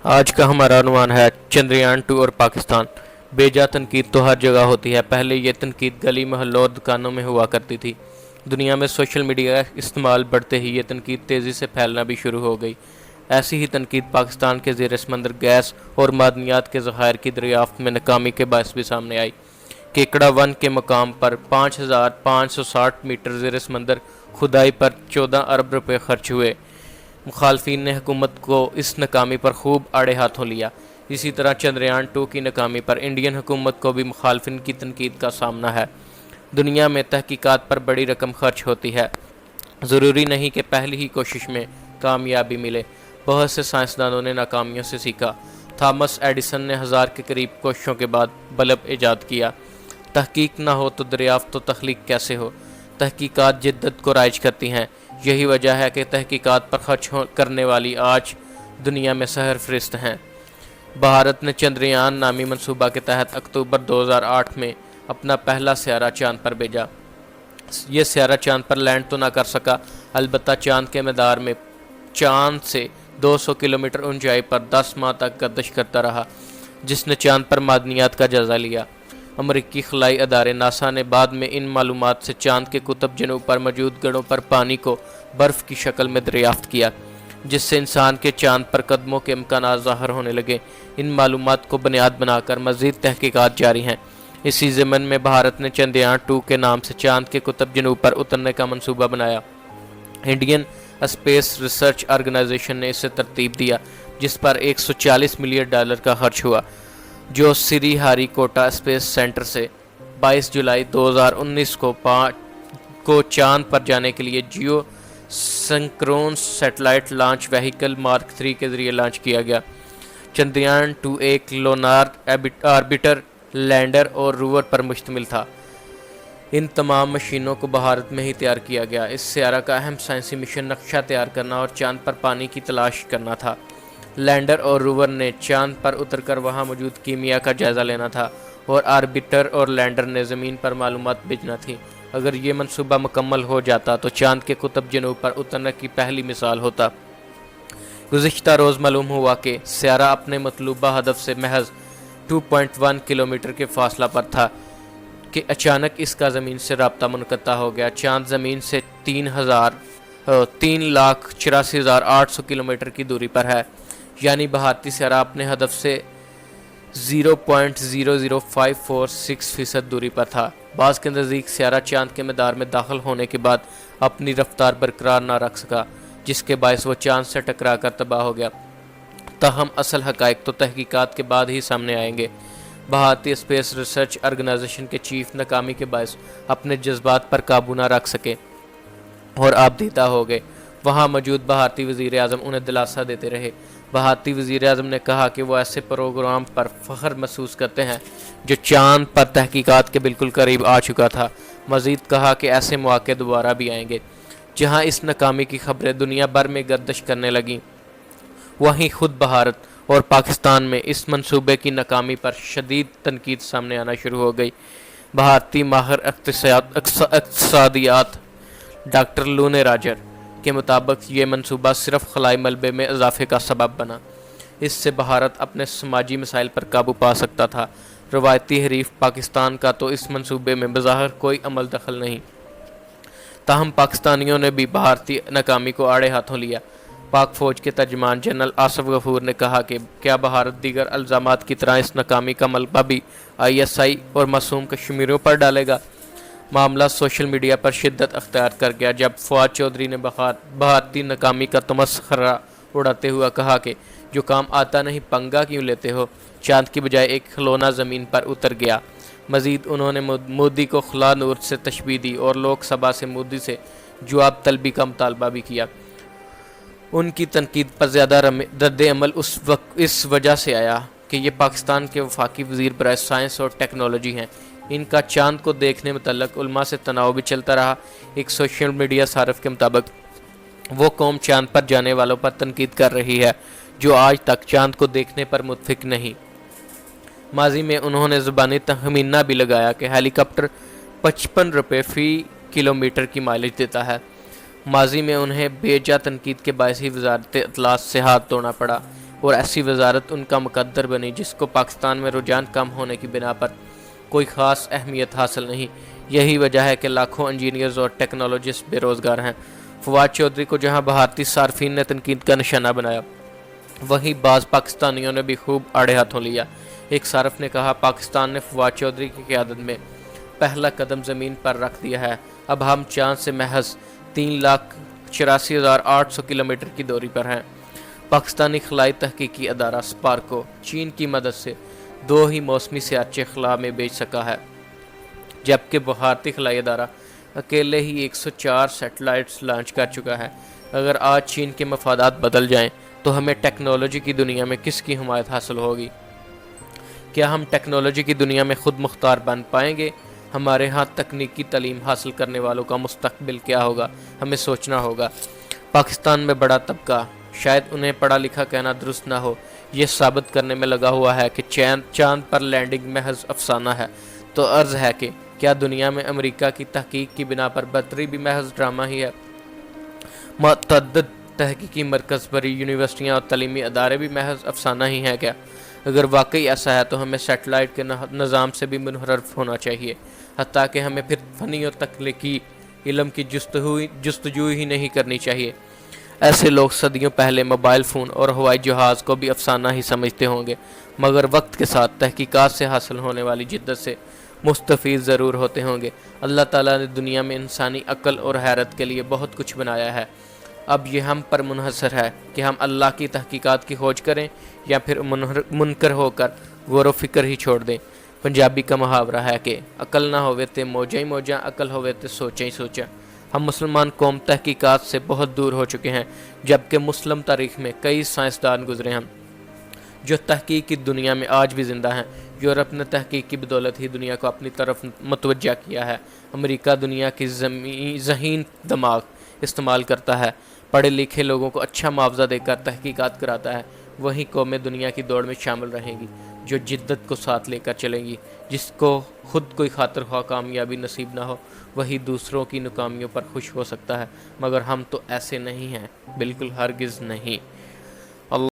آج کا ہمارا عنوان ہے چندریان 2 اور پاکستان۔ بیجا تنقید تو ہر جگہ ہوتی ہے۔ پہلے یہ تنقید گلی محلوں اور دکانوں میں ہوا کرتی تھی۔ دنیا میں سوشل میڈیا کا استعمال بڑھتے ہی یہ تنقید تیزی سے پھیلنا بھی شروع ہو گئی۔ ایسی ہی تنقید پاکستان کے زیر سمندر گیس اور معدنیات کے ذخائر کی دریافت میں ناکامی کے باعث بھی سامنے آئی۔ کیکڑا 1 کے مقام پر 5560 میٹر زیر سمندر کھدائی پر 14 ارب روپے خرچ ہوئے۔ مخالفین نے حکومت کو اس ناکامی پر خوب آڑے ہاتھوں لیا۔ اسی طرح چندریان 2 کی ناکامی پر انڈین حکومت کو بھی مخالفین کی تنقید کا سامنا ہے۔ دنیا میں تحقیقات پر بڑی رقم خرچ ہوتی ہے۔ ضروری نہیں کہ پہلی ہی کوشش میں کامیابی ملے۔ بہت سے سائنسدانوں نے ناکامیوں سے سیکھا۔ تھامس ایڈیسن نے 1000 کے قریب کوششوں کے بعد بلب ایجاد کیا۔ تحقیق نہ ہو تو دریافت و تخلیق کیسے ہو؟ تحقیقات جدت کو رائج کرتی ہیں۔ یہی وجہ ہے کہ تحقیقات پر خرچ کرنے والی آج دنیا میں سرفہرست ہیں۔ بھارت نے چندریان نامی منصوبہ کے تحت اکتوبر 2008 میں اپنا پہلا سیارہ چاند پر بھیجا۔ یہ سیارہ چاند پر لینڈ تو نہ کر سکا، البتہ چاند کے مدار میں چاند سے 200 کلومیٹر اونچائی پر 10 ماہ تک گردش کرتا رہا، جس نے چاند پر معدنیات کا جائزہ لیا۔ امریکی خلائی ادارے ناسا نے بعد میں ان معلومات سے چاند کے قطب جنوب پر موجود گڑھوں پر پانی کو برف کی شکل میں دریافت کیا، جس سے انسان کے چاند پر قدموں کے امکانات ظاہر ہونے لگے۔ ان معلومات کو بنیاد بنا کر مزید تحقیقات جاری ہیں۔ اسی ضمن میں بھارت نے چندریان 2 کے نام سے چاند کے قطب جنوب پر اترنے کا منصوبہ بنایا۔ انڈین اسپیس ریسرچ آرگنائزیشن نے اسے ترتیب دیا، جس پر $140 ملین کا خرچ ہوا، جو سری ہاری کوٹا اسپیس سینٹر سے 22 جولائی 2019 کو چاند پر جانے کے لیے geo synchronous satellite launch vehicle mark 3 کے ذریعے لانچ کیا گیا۔ چندریان 2 ایک لونار آربیٹر، لینڈر اور روور پر مشتمل تھا۔ ان تمام مشینوں کو بھارت میں ہی تیار کیا گیا۔ اس سیارہ کا اہم سائنسی مشن نقشہ تیار کرنا اور چاند پر پانی کی تلاش کرنا تھا۔ لینڈر اور روور نے چاند پر اتر کر وہاں موجود کیمیا کا جائزہ لینا تھا، اور آربیٹر اور لینڈر نے زمین پر معلومات بھیجنا تھی۔ اگر یہ منصوبہ مکمل ہو جاتا تو چاند کے قطب جنوب پر اترنے کی پہلی مثال ہوتا۔ گزشتہ روز معلوم ہوا کہ سیارہ اپنے مطلوبہ ہدف سے محض 2.1 کلومیٹر کے فاصلہ پر تھا کہ اچانک اس کا زمین سے رابطہ منقطع ہو گیا۔ چاند زمین سے 3,84,800 کلومیٹر کی دوری پر ہے، یعنی بھارتی سیارہ اپنے ہدف سے 0.00546% دوری پر تھا۔ بعض کے نزدیک سیارہ چاند کے مدار میں داخل ہونے کے بعد اپنی رفتار برقرار نہ رکھ سکا، جس کے باعث وہ چاند سے ٹکرا کر تباہ ہو گیا۔ تاہم اصل حقائق تو تحقیقات کے بعد ہی سامنے آئیں گے۔ بھارتی اسپیس ریسرچ آرگنائزیشن کے چیف ناکامی کے باعث اپنے جذبات پر قابو نہ رکھ سکے اور آبدیدہ ہو گئے۔ وہاں موجود بھارتی وزیر اعظم انہیں دلاسا دیتے رہے۔ بھارتی وزیر اعظم نے کہا کہ وہ ایسے پروگرام پر فخر محسوس کرتے ہیں جو چاند پر تحقیقات کے بالکل قریب آ چکا تھا۔ مزید کہا کہ ایسے مواقع دوبارہ بھی آئیں گے۔ جہاں اس ناکامی کی خبریں دنیا بھر میں گردش کرنے لگیں، وہیں خود بھارت اور پاکستان میں اس منصوبے کی ناکامی پر شدید تنقید سامنے آنا شروع ہو گئی۔ بھارتی ماہر اقتصادیات ڈاکٹر لونے راجر کے مطابق یہ منصوبہ صرف خلائی ملبے میں اضافے کا سبب بنا۔ اس سے بھارت اپنے سماجی مسائل پر قابو پا سکتا تھا۔ روایتی حریف پاکستان کا تو اس منصوبے میں بظاہر کوئی عمل دخل نہیں۔ تاہم پاکستانیوں نے بھی بھارتی ناکامی کو آڑے ہاتھوں لیا۔ پاک فوج کے ترجمان جنرل آصف غفور نے کہا کہ کیا بھارت دیگر الزامات کی طرح اس ناکامی کا ملبہ بھی ISI اور معصوم کشمیریوں پر ڈالے گا؟ معاملہ سوشل میڈیا پر شدت اختیار کر گیا جب فواد چودھری نے بھارتی ناکامی کا تمسخرہ اڑاتے ہوا کہا کہ جو کام آتا نہیں پنگا کیوں لیتے ہو؟ چاند کی بجائے ایک کھلونا زمین پر اتر گیا۔ مزید انہوں نے مودی کو خلا نور سے تشبیہ دی اور لوک سبھا سے مودی سے جواب طلبی کا مطالبہ بھی کیا۔ ان کی تنقید پر زیادہ رد عمل اس وجہ سے آیا کہ یہ پاکستان کے وفاقی وزیر برائے سائنس اور ٹیکنالوجی ہیں۔ ان کا چاند کو دیکھنے متعلق علماء سے تناؤ بھی چلتا رہا۔ ایک سوشل میڈیا صارف کے مطابق وہ قوم چاند پر جانے والوں پر تنقید کر رہی ہے جو آج تک چاند کو دیکھنے پر متفق نہیں۔ ماضی میں انہوں نے زبانی تخمینہ بھی لگایا کہ ہیلی کاپٹر 55 روپے فی کلومیٹر کی مائلیج دیتا ہے۔ ماضی میں انہیں بے جا تنقید کے باعث ہی وزارت اطلاعات سے ہاتھ دھونا پڑا۔ اور ایسی وزارت ان کا مقدر بنی جس کو پاکستان میں رجحان کم ہونے کی بنا پر کوئی خاص اہمیت حاصل نہیں۔ یہی وجہ ہے کہ لاکھوں انجینئرز اور ٹیکنالوجسٹ بے روزگار ہیں۔ فواد چودھری کو جہاں بھارتی صارفین نے تنقید کا نشانہ بنایا، وہیں بعض پاکستانیوں نے بھی خوب آڑے ہاتھوں لیا۔ ایک صارف نے کہا، پاکستان نے فواد چودھری کی قیادت میں پہلا قدم زمین پر رکھ دیا ہے۔ اب ہم چاند سے محض 3,84,800 کلومیٹر کی دوری پر ہیں۔ پاکستانی خلائی تحقیقی ادارہ سپارکو چین کی مدد سے 2 ہی موسمی سیارچے خلا میں بھیج سکا ہے، جبکہ بھارتی خلائی ادارہ اکیلے ہی 104 سیٹلائٹس لانچ کر چکا ہے۔ اگر آج چین کے مفادات بدل جائیں تو ہمیں ٹیکنالوجی کی دنیا میں کس کی حمایت حاصل ہوگی؟ کیا ہم ٹیکنالوجی کی دنیا میں خود مختار بن پائیں گے؟ ہمارے ہاں تکنیکی تعلیم حاصل کرنے والوں کا مستقبل کیا ہوگا؟ ہمیں سوچنا ہوگا۔ پاکستان میں بڑا طبقہ، شاید انہیں پڑھا لکھا کہنا درست نہ ہو، یہ ثابت کرنے میں لگا ہوا ہے کہ چاند پر لینڈنگ محض افسانہ ہے۔ تو عرض ہے کہ کیا دنیا میں امریکہ کی تحقیق کی بنا پر برتری بھی محض ڈرامہ ہی ہے؟ متعدد تحقیقی مرکز بری یونیورسٹیاں اور تعلیمی ادارے بھی محض افسانہ ہی ہیں کیا؟ اگر واقعی ایسا ہے تو ہمیں سیٹلائٹ کے نظام سے بھی منحرف ہونا چاہیے، حتیٰ کہ ہمیں پھر فنی اور تخلیقی علم کی جستجو ہی نہیں کرنی چاہیے۔ ایسے لوگ صدیوں پہلے موبائل فون اور ہوائی جہاز کو بھی افسانہ ہی سمجھتے ہوں گے، مگر وقت کے ساتھ تحقیقات سے حاصل ہونے والی جدت سے مستفید ضرور ہوتے ہوں گے۔ اللہ تعالیٰ نے دنیا میں انسانی عقل اور حیرت کے لیے بہت کچھ بنایا ہے۔ اب یہ ہم پر منحصر ہے کہ ہم اللہ کی تحقیقات کی کھوج کریں یا پھر منکر ہو کر غور و فکر ہی چھوڑ دیں۔ پنجابی کا محاورہ ہے کہ عقل نہ ہوئے تے موجاں ہی موجاں، عقل ہوئے تے سوچاں ہی سوچاں۔ ہم مسلمان قوم تحقیقات سے بہت دور ہو چکے ہیں، جبکہ مسلم تاریخ میں کئی سائنسدان گزرے ہیں جو تحقیق کی دنیا میں آج بھی زندہ ہیں۔ یورپ نے تحقیق کی بدولت ہی دنیا کو اپنی طرف متوجہ کیا ہے۔ امریکہ دنیا کی ذہین دماغ استعمال کرتا ہے، پڑھے لکھے لوگوں کو اچھا معاوضہ دے کر تحقیقات کراتا ہے۔ وہی قومیں دنیا کی دوڑ میں شامل رہیں گی جو جدت کو ساتھ لے کر چلیں گی۔ جس کو خود کوئی خاطر خواہ کامیابی نصیب نہ ہو، وہی دوسروں کی ناکامیوں پر خوش ہو سکتا ہے، مگر ہم تو ایسے نہیں ہیں، بالکل ہرگز نہیں۔